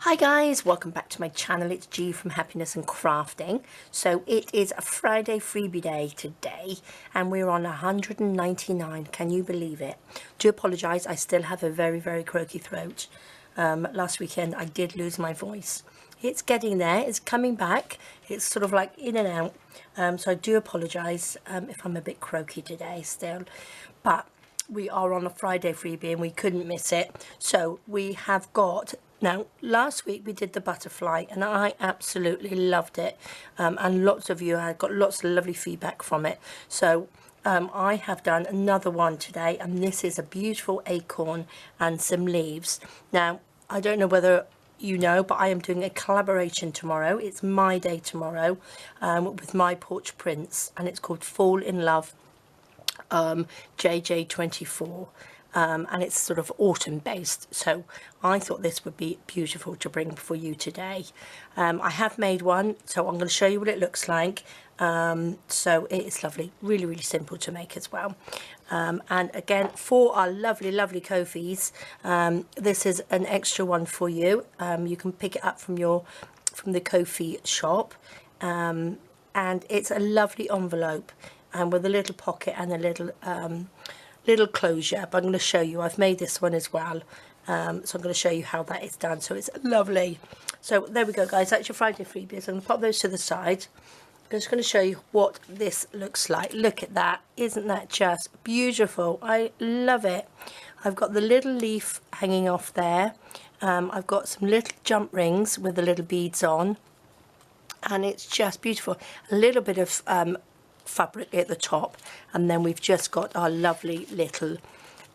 Hi guys, welcome back to my channel. It's G from Happiness and Crafting. So it is a Friday freebie day today and we're on 199. Can you believe it? Do apologise, I still have a very croaky throat. Last weekend I did lose my voice. It's getting there, it's coming back. It's sort of like in and out. So I do apologise if I'm a bit croaky today still. But we are on a Friday freebie and we couldn't miss it. So we have got... Now, last week we did the butterfly and I absolutely loved it. And lots of you had got lots of lovely feedback from it. So I have done another one today and this is a beautiful acorn and some leaves. Now, I don't know whether you know, but I am doing a collaboration tomorrow. It's my day tomorrow with My Porch Prints and it's called Fall in Love JJ24. And it's sort of autumn based, so I thought this would be beautiful to bring for you today. I have made one, so I'm going to show you what it looks like. So it is lovely, really simple to make as well. And again, for our lovely Ko-fis, this is an extra one for you. You can pick it up from the Ko-fi shop, and it's a lovely envelope with a little pocket and a little closure, but I'm going to show you. I've made this one as well, so I'm going to show you how that is done. So it's lovely. So there we go, guys. That's your Friday freebies. I'm going to pop those to the side. I'm just going to show you what this looks like. Look at that. Isn't that just beautiful? I love it. I've got the little leaf hanging off there. I've got some little jump rings with the little beads on, and it's just beautiful. A little bit of fabric at the top, and then we've just got our lovely little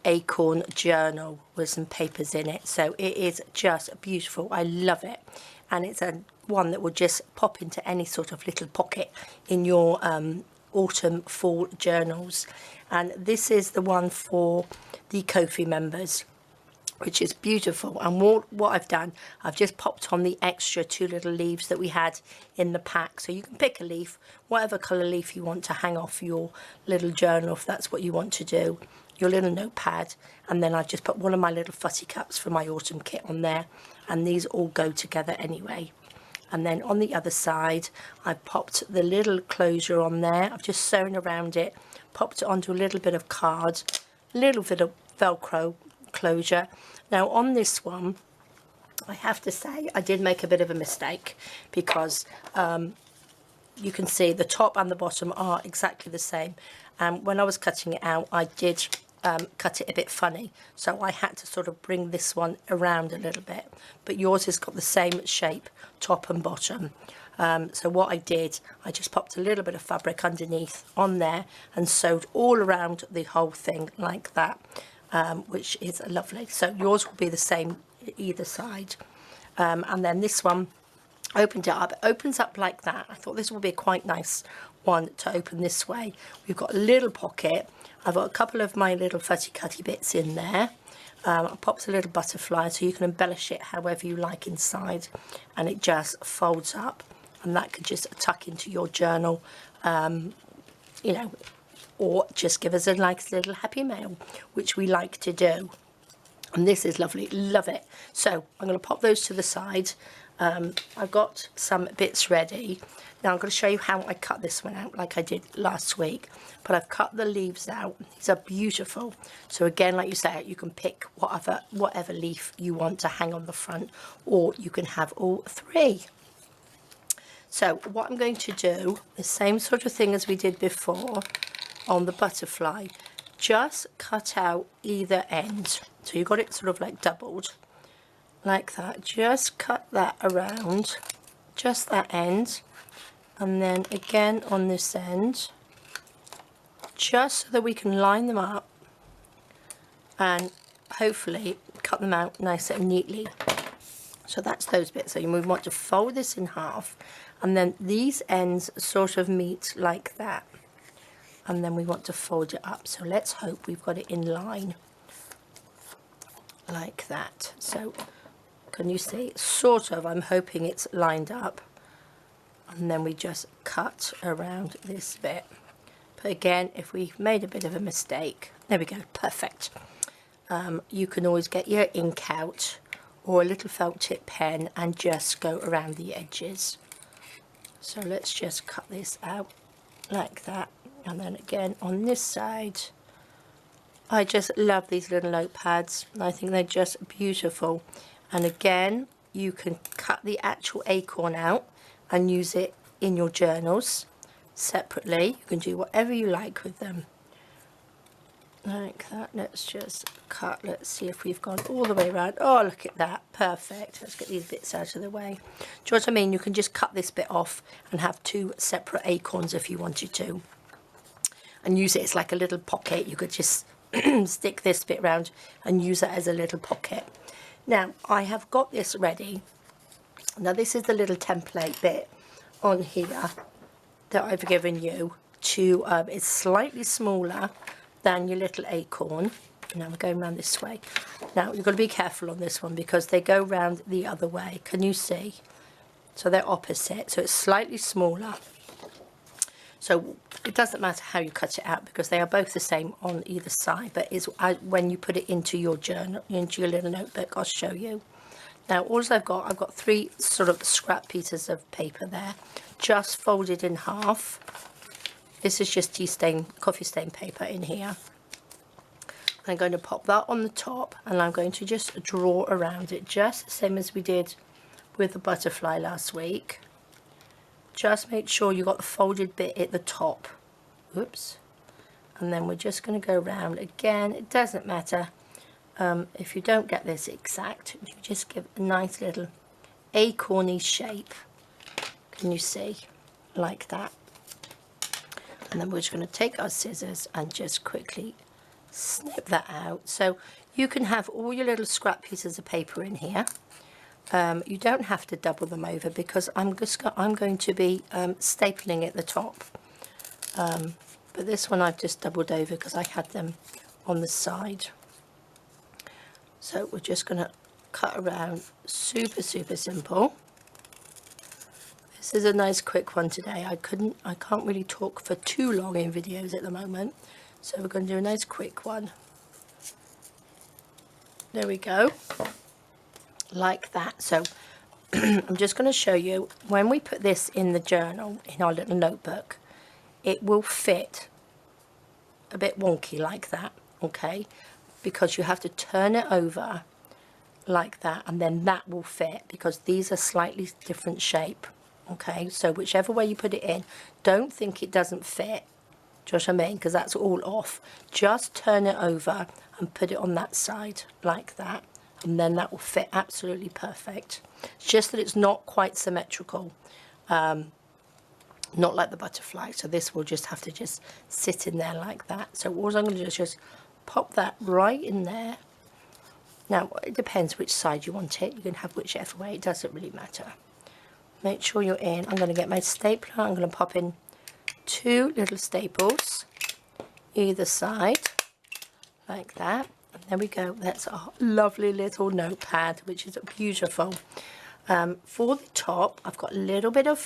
acorn journal with some papers in it. So it is just beautiful. I love it, and it's a one that will just pop into any sort of little pocket in your autumn fall journals. And this is the one for the Ko-fi members, which is beautiful. And what I've done, I've just popped on the extra 2 little leaves that we had in the pack. So you can pick a leaf, whatever colour leaf you want to hang off your little journal, if that's what you want to do, your little notepad. And then I've just put one of my little fussy cups for my autumn kit on there. And these all go together anyway. And then on the other side, I popped the little closure on there. I've just sewn around it, popped it onto a little bit of card, a little bit of Velcro closure. Now on this one, I have to say I did make a bit of a mistake, because you can see the top and the bottom are exactly the same, and when I was cutting it out I did cut it a bit funny, so I had to sort of bring this one around a little bit, but yours has got the same shape top and bottom. So what I did, I just popped a little bit of fabric underneath on there and sewed all around the whole thing like that. Which is lovely. So yours will be the same either side. And then this one opened it up. It opens up like that. I thought this would be a quite nice one to open this way. We've got a little pocket. I've got a couple of my little fuzzy cutty bits in there. I popped a little butterfly so you can embellish it however you like inside, and it just folds up, and that could just tuck into your journal, you know, or just give us a nice little happy mail, which we like to do. And this is lovely, love it. So I'm going to pop those to the side. I've got some bits ready. Now I'm going to show you how I cut this one out like I did last week, but I've cut the leaves out. These are beautiful. So again, like you say, you can pick whatever leaf you want to hang on the front, or you can have all 3. So what I'm going to do, the same sort of thing as we did before on the butterfly, just cut out either end. So you've got it sort of like doubled like that. Just cut that around, just that end, and then again on this end, just so that we can line them up and hopefully cut them out nice and neatly. So that's those bits. So you want to fold this in half, and then these ends sort of meet like that. And then we want to fold it up. So let's hope we've got it in line like that. So can you see? Sort of, I'm hoping it's lined up. And then we just cut around this bit. But again, if we've made a bit of a mistake, there we go, perfect. You can always get your ink out, or a little felt tip pen and just go around the edges. So let's just cut this out like that, and then again on this side. I just love these little notepads. I think they're just beautiful. And again, you can cut the actual acorn out and use it in your journals separately. You can do whatever you like with them. Like that. Let's just cut. Let's see if we've gone all the way around. Oh, look at that. Perfect. Let's get these bits out of the way. Do you know what I mean? You can just cut this bit off and have two separate acorns if you wanted to. And use it as like a little pocket. You could just stick this bit round and use it as a little pocket. Now, I have got this ready. Now, this is the little template bit on here that I've given you to, it's slightly smaller than your little acorn. Now we're going around this way. Now you've got to be careful on this one because they go round the other way. Can you see? So they're opposite. So it's slightly smaller. So it doesn't matter how you cut it out because they are both the same on either side. But it's when you put it into your journal, into your little notebook, I'll show you. Now all I've got three sort of scrap pieces of paper there, just folded in half. This is just coffee stain paper in here. I'm going to pop that on the top and I'm going to just draw around it, just the same as we did with the butterfly last week. Just make sure you got the folded bit at the top. Oops. And then we're just going to go around again. It doesn't matter if you don't get this exact. You just give a nice little acorny shape. Can you see? Like that. And then we're just going to take our scissors and just quickly snip that out. So you can have all your little scrap pieces of paper in here. You don't have to double them over because I'm going to be stapling at the top. But this one I've just doubled over because I had them on the side. So we're just going to cut around. Super simple. This is a nice quick one today. I can't really talk for too long in videos at the moment, so we're going to do a nice quick one. There we go, like that. So I'm just going to show you when we put this in the journal, in our little notebook, it will fit a bit wonky like that, okay, because you have to turn it over like that and then that will fit because these are slightly different shape. Okay, so whichever way you put it in, don't think it doesn't fit. Do you know what I mean? Because that's all off. Just turn it over and put it on that side like that. And then that will fit absolutely perfect. It's just that it's not quite symmetrical. Not like the butterfly. So this will just have to just sit in there like that. So all I'm going to do is just pop that right in there. Now, it depends which side you want it. You can have whichever way. It doesn't really matter. Make sure you're in. I'm going to get my stapler. I'm going to pop in two little staples either side like that. And there we go. That's a lovely little notepad, which is beautiful. For the top, I've got a little bit of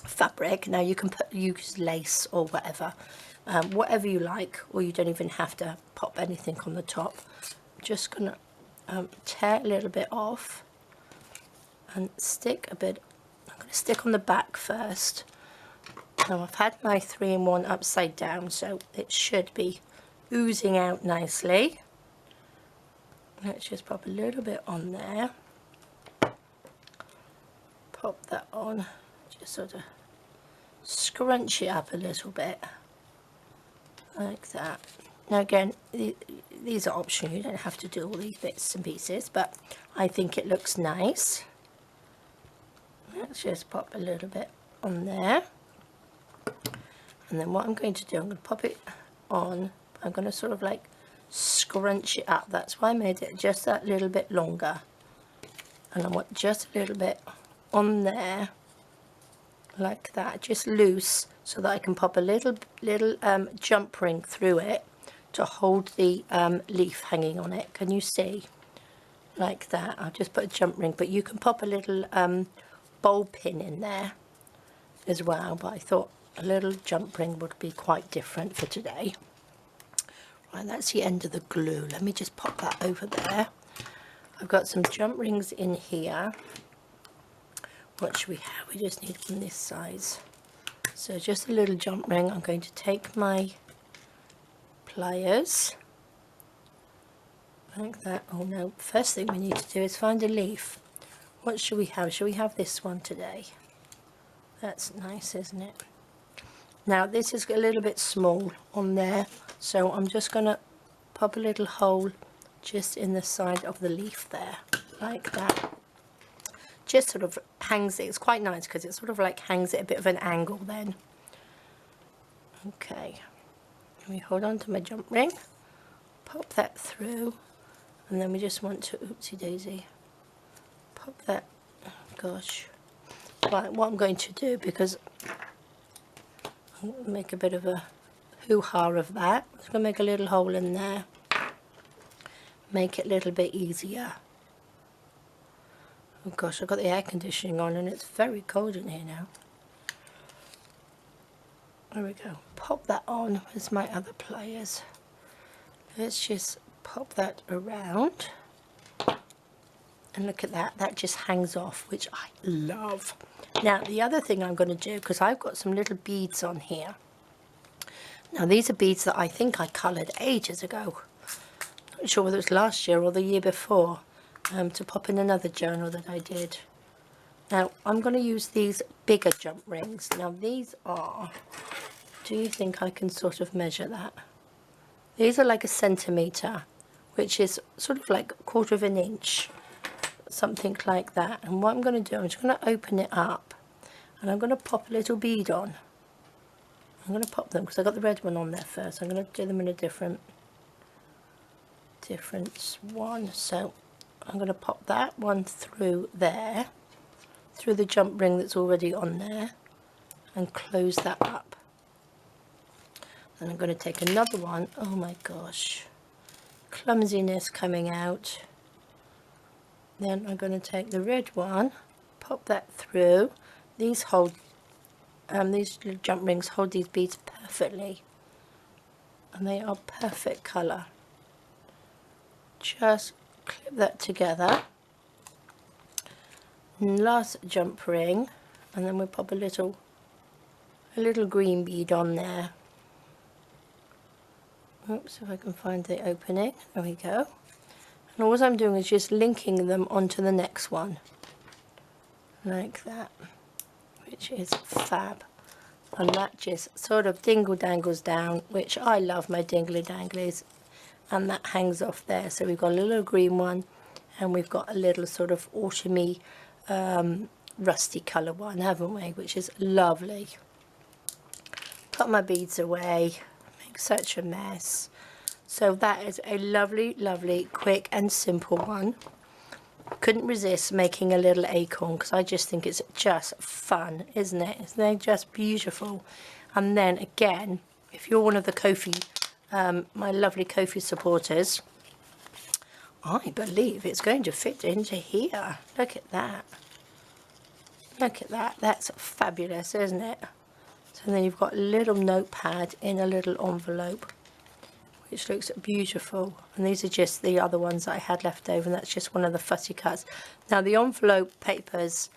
fabric. Now you can use lace or whatever you like, or you don't even have to pop anything on the top. I'm just going to tear a little bit off and stick a bit. I'm going to stick on the back first. Now I've had my 3-in-1 upside down, so it should be oozing out nicely. Let's just pop a little bit on there. Pop that on. Just sort of scrunch it up a little bit. Like that. Now again, these are optional. You don't have to do all these bits and pieces, but I think it looks nice. Let's just pop a little bit on there. And then what I'm going to do, I'm going to pop it on. I'm going to sort of like scrunch it up. That's why I made it just that little bit longer. And I want just a little bit on there. Like that, just loose, so that I can pop a little jump ring through it to hold the leaf hanging on it. Can you see? Like that. I'll just put a jump ring, but you can pop a little bowl pin in there as well, but I thought a little jump ring would be quite different for today. Right, that's the end of the glue. Let me just pop that over there. I've got some jump rings in here. What should we have? We just need one this size. So just a little jump ring. I'm going to take my pliers like that. Oh no, first thing we need to do is find a leaf. What should we have? Should we have this one today? That's nice, isn't it? Now this is a little bit small on there, so I'm just going to pop a little hole just in the side of the leaf there, like that. Just sort of hangs it. It's quite nice because it sort of like hangs it a bit of an angle then. Okay, let me hold on to my jump ring, pop that through, and then we just want to, oopsie daisy, pop that, oh gosh. Right, what I'm going to do, because I'll make a bit of a hoo-ha of that, I'm just going to make a little hole in there, make it a little bit easier. Oh gosh, I've got the air conditioning on and it's very cold in here now. There we go. Pop that on. Where's my other pliers? Let's just pop that around. And look at that. That just hangs off, which I love. Now, the other thing I'm going to do, because I've got some little beads on here. Now, these are beads that I think I coloured ages ago. Not sure whether it was last year or the year before. To pop in another journal that I did. Now, I'm going to use these bigger jump rings. Now, these are, do you think I can sort of measure that? These are like 1 centimetre, which is sort of like 1/4 of an inch, something like that. And what I'm going to do, I'm just going to open it up, and I'm going to pop a little bead on. I'm going to pop them, because I got the red one on there first. I'm going to do them in a different one. So I'm going to pop that one through there, through the jump ring that's already on there, and close that up. And I'm going to take another one. Oh my gosh, clumsiness coming out. Then I'm going to take the red one, pop that through. These hold, these little jump rings hold these beads perfectly, and they are perfect colour. Just clip that together. And last jump ring, and then we'll pop a little green bead on there. Oops, if I can find the opening. There we go. And all I'm doing is just linking them onto the next one, like that, which is fab. And that just sort of dingle dangles down, which I love my dingly danglies. And that hangs off there. So we've got a little green one, and we've got a little sort of autumny rusty colour one, haven't we, which is lovely. Put my beads away, make such a mess. So that is a lovely, lovely, quick and simple one. Couldn't resist making a little acorn, because I just think it's just fun, isn't it? Isn't they just beautiful? And then again, if you're one of the Ko-fi, my lovely Ko-fi supporters, I believe it's going to fit into here. Look at that. Look at that. That's fabulous, isn't it? So then you've got a little notepad in a little envelope, which looks beautiful. And these are just the other ones that I had left over, and that's just one of the fussy cuts. Now the envelope papers,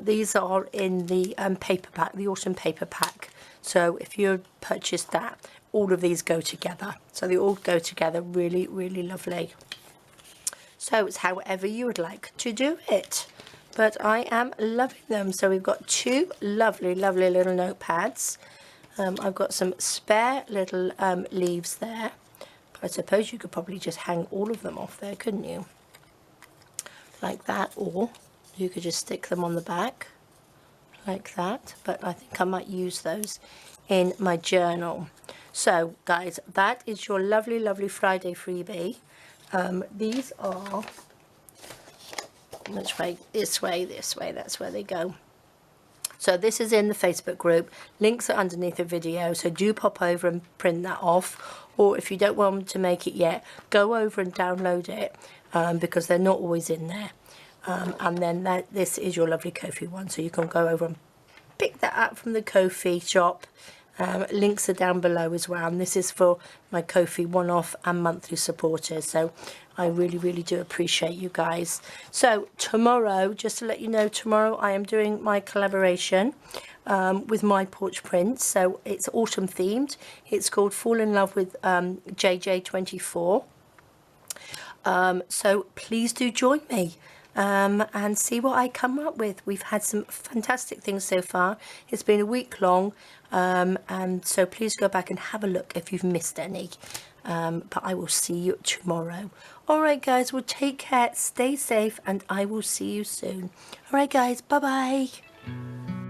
these are in the paper pack, the autumn paper pack. So if you purchase that, all of these go together. So they all go together really, really lovely. So it's however you would like to do it. But I am loving them. So we've got 2 lovely, lovely little notepads. I've got some spare little leaves there. But I suppose you could probably just hang all of them off there, couldn't you? Like that, or you could just stick them on the back like that. But I think I might use those in my journal. So guys, that is your lovely, lovely Friday freebie. These are, which way? This way, this way, that's where they go. So this is in the Facebook group. Links are underneath the video, so do pop over and print that off. Or if you don't want to make it yet, go over and download it, because they're not always in there. And then this is your lovely Ko-fi one, so you can go over and pick that up from the Ko-fi shop Links are down below as well, and this is for my Ko-fi one-off and monthly supporters, so I really do appreciate you guys. So tomorrow, just to let you know, tomorrow I am doing my collaboration with My Porch Prints. So it's autumn themed. It's called Fall in Love with JJ24. So please do join me and see what I come up with. We've had some fantastic things so far. It's been a week long, and so please go back and have a look if you've missed any. But I will see you tomorrow. Alright guys, well take care, stay safe, and I will see you soon. Alright guys, bye bye.